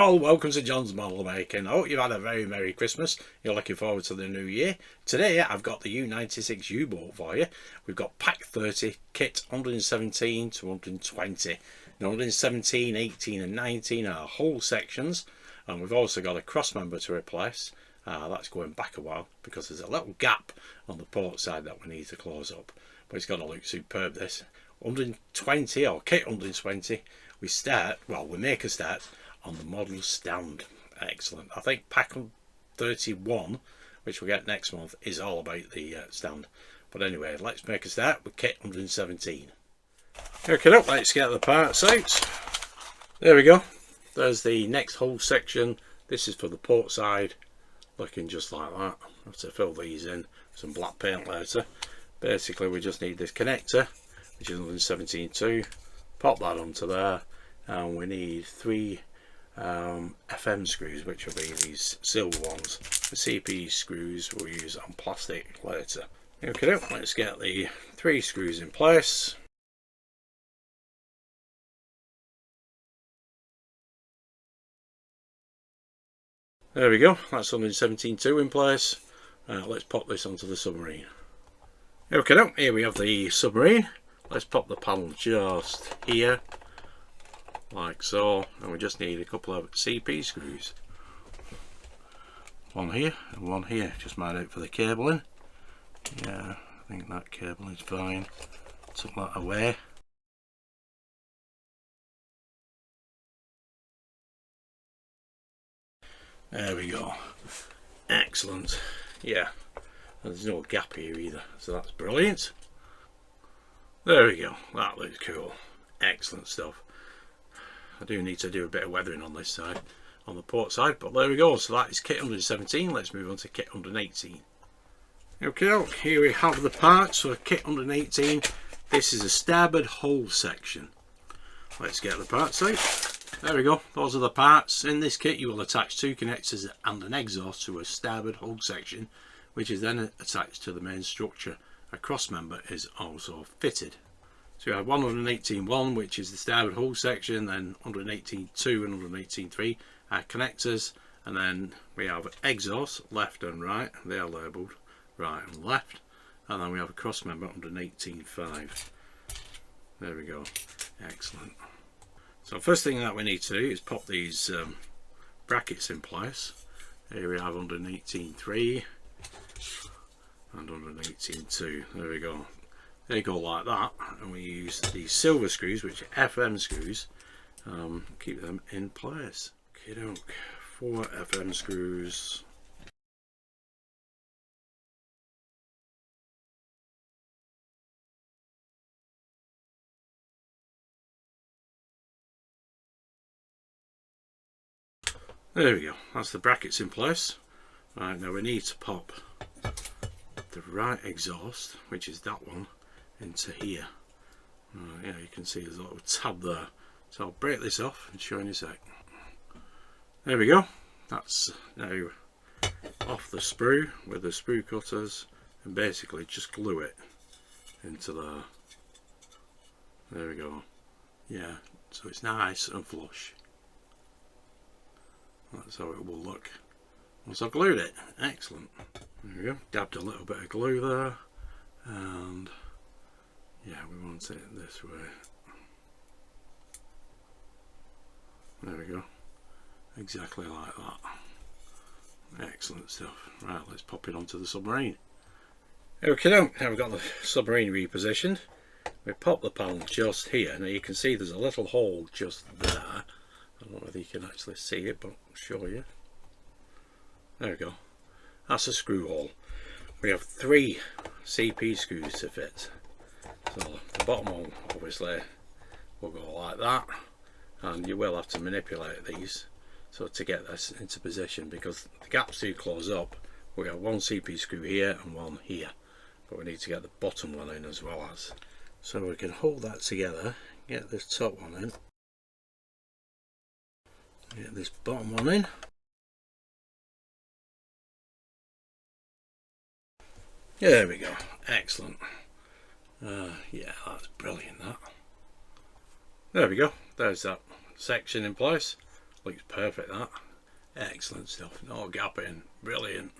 all, welcome to John's Model Making. I hope you've had a very Merry Christmas. You're looking forward to the new year. Today I've got the U96 U-boat for you. We've got pack 30, kit 117 to 120. And 117, 18 and 19 are whole sections. And we've also got a cross member to replace. That's going back a while because there's a little gap on the port side that we need to close up. But it's going to look superb, this. 120 or kit 120. We make a start on the model stand. Excellent. I think pack 31, which we get next month, is all about the stand. But anyway, let's make a start with kit 117. Okay, let's get the parts out. There we go. There's the next whole section. This is for the port side, looking just like that. I have to fill these in some black paint later. Basically, we just need this connector, which is 117.2. Pop that onto there, and we need 3 FM screws, which will be these silver ones. The CP screws we'll use on plastic later. Okay, let's get the 3 screws in place. There we go, that's 117.2 in place. Let's pop this onto the submarine. Okay, here we have the submarine. Let's pop the panel just here, like so, and we just need a couple of CP screws. One here and one here, just made out for the cabling. Yeah, I think that cable is fine. Took that away. There we go. Excellent. Yeah, and there's no gap here either, so that's brilliant. There we go, that looks cool. Excellent stuff. I do need to do a bit of weathering on this side, on the port side, but there we go. So that is kit 117. Let's move on to kit 118. Okay, here we have the parts for kit 118. This is a starboard hull section. Let's get the parts out. There we go, those are the parts. In this kit you will attach 2 connectors and an exhaust to a starboard hull section, which is then attached to the main structure. A cross member is also fitted. So you have 118.1, which is the starboard hull section, then 118.2 and 118.3 are connectors, and then we have exhaust left and right. They are labelled right and left, and then we have a cross member 118.5. There we go. Excellent. So first thing that we need to do is pop these brackets in place. Here we have 118.3 and 118.2. There we go. They go like that, and we use these silver screws, which are FM screws, keep them in place. Okay, 4 FM screws. There we go, that's the brackets in place. Right, now we need to pop the right exhaust, which is that one, into here. Yeah, you can see there's a little tab there. So I'll break this off and show you in a sec. There we go, that's now off the sprue with the sprue cutters, and basically just glue it into there. There we go. Yeah, so it's nice and flush. That's how it will look once I've glued it. Excellent. There we go. Dabbed a little bit of glue there, and yeah, we want it this way. There we go. Exactly like that. Excellent stuff. Right, let's pop it onto the submarine. Okay, now we've got the submarine repositioned. We pop the panel just here. Now you can see there's a little hole just there. I don't know whether you can actually see it, but I'll show you. There we go. That's a screw hole. We have 3 CP screws to fit. So the bottom one obviously will go like that, and you will have to manipulate these so to get this into position, because the gaps do close up. We have 1 CP screw here and 1 here, but we need to get the bottom one in as well as. So we can hold that together, get this top one in. Get this bottom one in. There we go. Excellent. Yeah, that's brilliant, that. There we go. There's that section in place. looks perfect that. Excellent stuff, no gapping, brilliant.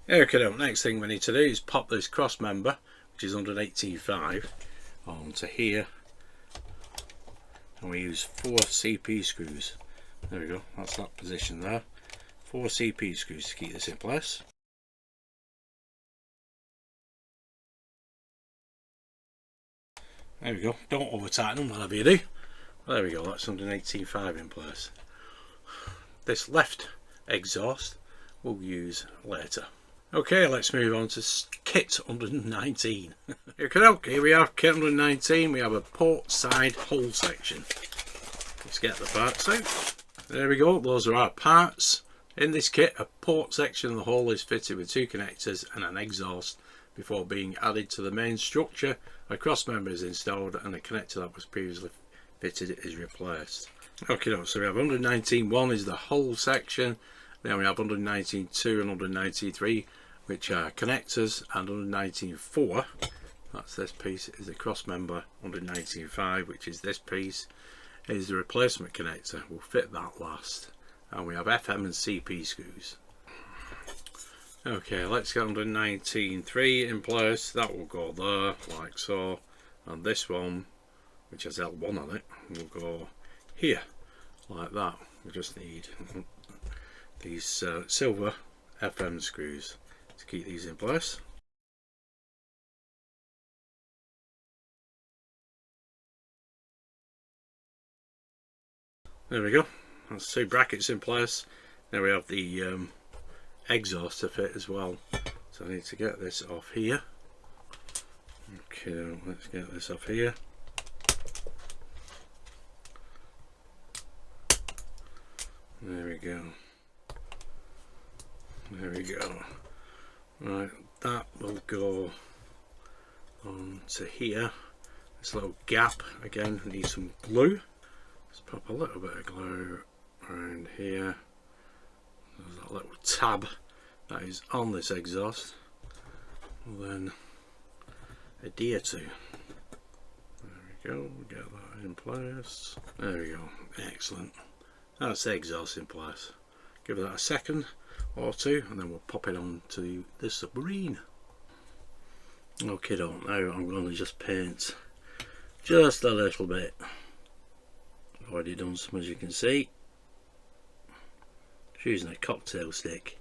Okay, next thing we need to do is pop this cross member, which is 118.5, onto here, and we use 4 CP screws. There we go, that's that position there. 4 CP screws to keep this in place. There we go, don't over tighten them, whatever you do. There we go, that's 118.5 in place. This left exhaust we'll use later. Okay, let's move on to kit 119. Okay, we have kit 119, we have a port side hull section. Let's get the parts out. There we go, those are our parts. In this kit, a port section of the hull is fitted with 2 connectors and an exhaust before being added to the main structure. A cross member is installed and a connector that was previously fitted is replaced. Okay, so we have 119.1 is the hull section, then we have 119.2 and 119.3, which are connectors, and 119.4, that's this piece, is the cross member. 119.5, which is this piece, is the replacement connector. We'll fit that last. And we have FM and CP screws. Okay, let's get 119.3 in place. That will go there, like so. And this one, which has L1 on it, will go here, like that. We just need these silver FM screws to keep these in place. There we go, that's 2 brackets in place. Now we have the exhaust to fit as well, so I need to get this off here. Okay, let's get this off here. There we go. There we go. Right, that will go on to here. This little gap, again, needs some glue. Let's pop a little bit of glue around here. There's that little tab that is on this exhaust. We'll then adhere to. There we go, get that in place. There we go, excellent. That's the exhaust in place. Give that a second or two and then we'll pop it on to the submarine. Okay, now I'm going to just paint just a little bit. I've already done some, as you can see. Just using a cocktail stick.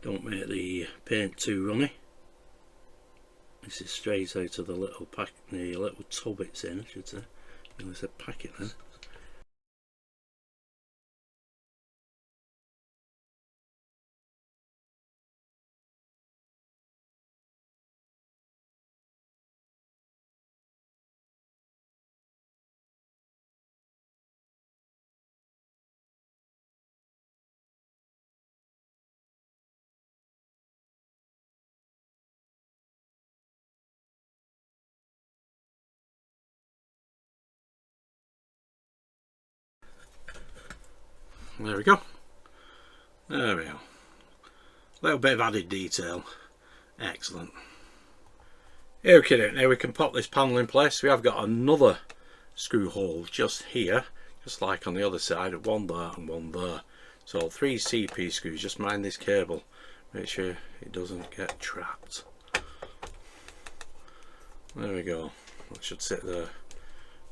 Don't make the paint too runny. This is straight out of the little pack, the little tub it's in, I should say. It's a packet then. There we go. There we go. A little bit of added detail. Excellent. Okay, now we can pop this panel in place. We have got another screw hole just here, just like on the other side, one there and one there. So 3 CP screws. Just mind this cable. Make sure it doesn't get trapped. There we go. That should sit there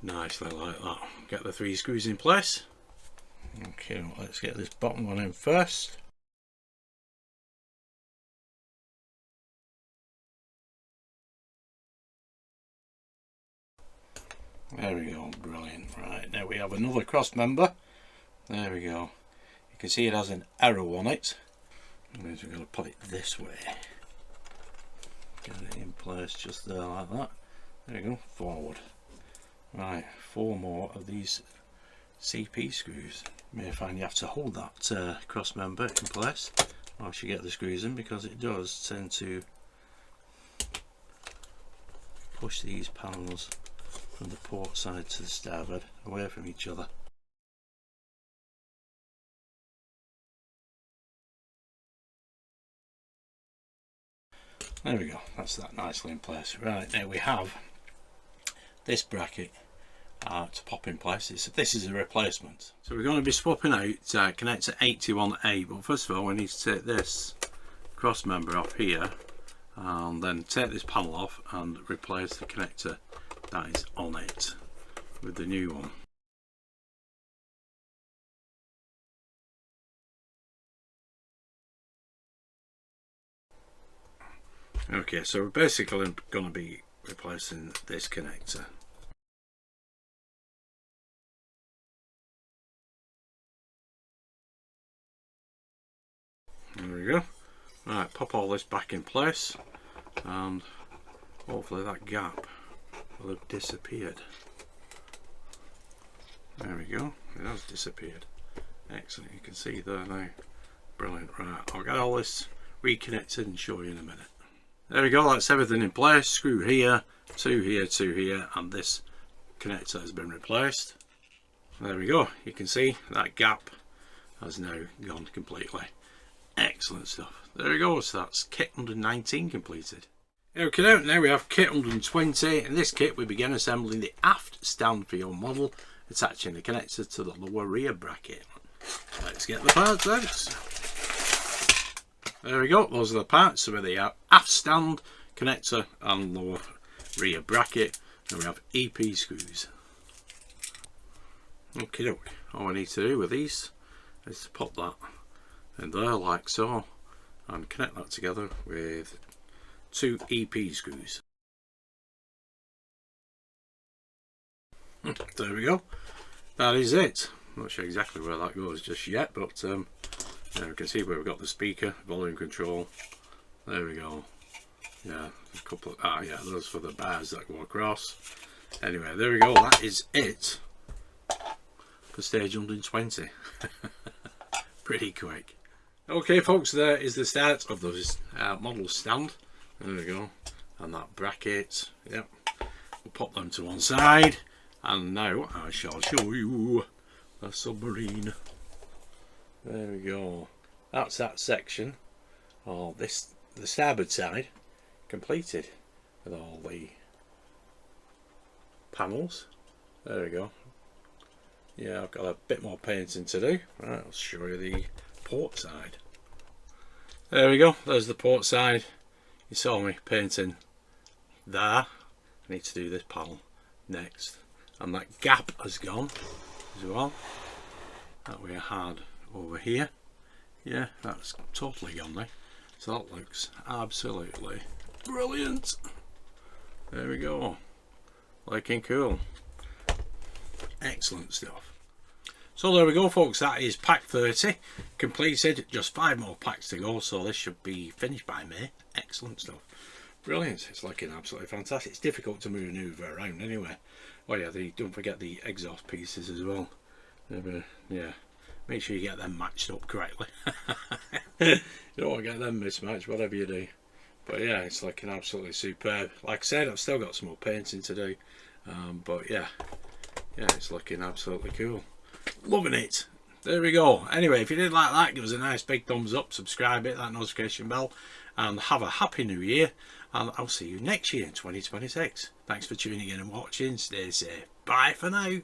nicely like that. Get the 3 screws in place. Okay, let's get this bottom one in first. There we go, brilliant. Right, now we have another cross member. There we go. You can see it has an arrow on it. We're going to put it this way. Get it in place just there like that. There we go, forward. Right, 4 more of these CP screws. You may find you have to hold that cross member in place whilst you get the screws in, because it does tend to push these panels from the port side to the starboard away from each other. There we go, that's that nicely in place. Right, now we have this bracket to pop in place. This is a replacement. So we're going to be swapping out connector 81A, but first of all we need to take this cross member off here and then take this panel off and replace the connector that is on it with the new one. Okay, so we're basically going to be replacing this connector. There we go. Right, pop all this back in place and hopefully that gap will have disappeared. There we go, it has disappeared. Excellent, you can see there now. Brilliant. Right, I'll get all this reconnected and show you in a minute. There we go, that's everything in place. Screw here, two here, and this connector has been replaced. There we go, you can see that gap has now gone completely. Excellent stuff. There we go, so that's kit 119 completed. Okay, now we have kit 120. In this kit we begin assembling the aft stand for your model, attaching the connector to the lower rear bracket. Let's get the parts out. There we go, those are the parts. So we have aft stand, connector and lower rear bracket, and we have EP screws. Okay, all we need to do with these is to pop that in there like so and connect that together with two EP screws. There we go, that is it. I'm not sure exactly where that goes just yet, but you can see where we've got the speaker, volume control. There we go. Yeah, a couple of, yeah, those for the bars that go across. Anyway, there we go, that is it for stage 120. Pretty quick. Okay folks, there is the start of this model stand. There we go, and that bracket. Yep, we'll pop them to one side, and now I shall show you the submarine. There we go, that's that section of this, the starboard side, completed with all the panels. There we go. Yeah, I've got a bit more painting to do. Right, I'll show you the port side. There we go, there's the port side. You saw me painting there. I need to do this panel next, and that gap has gone as well that we had over here. Yeah, that's totally gone now, so that looks absolutely brilliant. There we go, looking cool. Excellent stuff. So there we go folks, that is pack 30 completed. Just 5 more packs to go, so this should be finished by May. Excellent stuff. Brilliant. It's looking absolutely fantastic. It's difficult to maneuver around anyway. Oh yeah, don't forget the exhaust pieces as well. Yeah, make sure you get them matched up correctly. You don't want to get them mismatched, whatever you do. But yeah, it's looking absolutely superb. Like I said, I've still got some more painting to do, but yeah, it's looking absolutely cool. Loving it. There we go. Anyway, if you did like that, give us a nice big thumbs up, subscribe, hit that notification bell, and have a happy new year, and I'll see you next year in 2026. Thanks for tuning in and watching. Stay safe. Bye for now.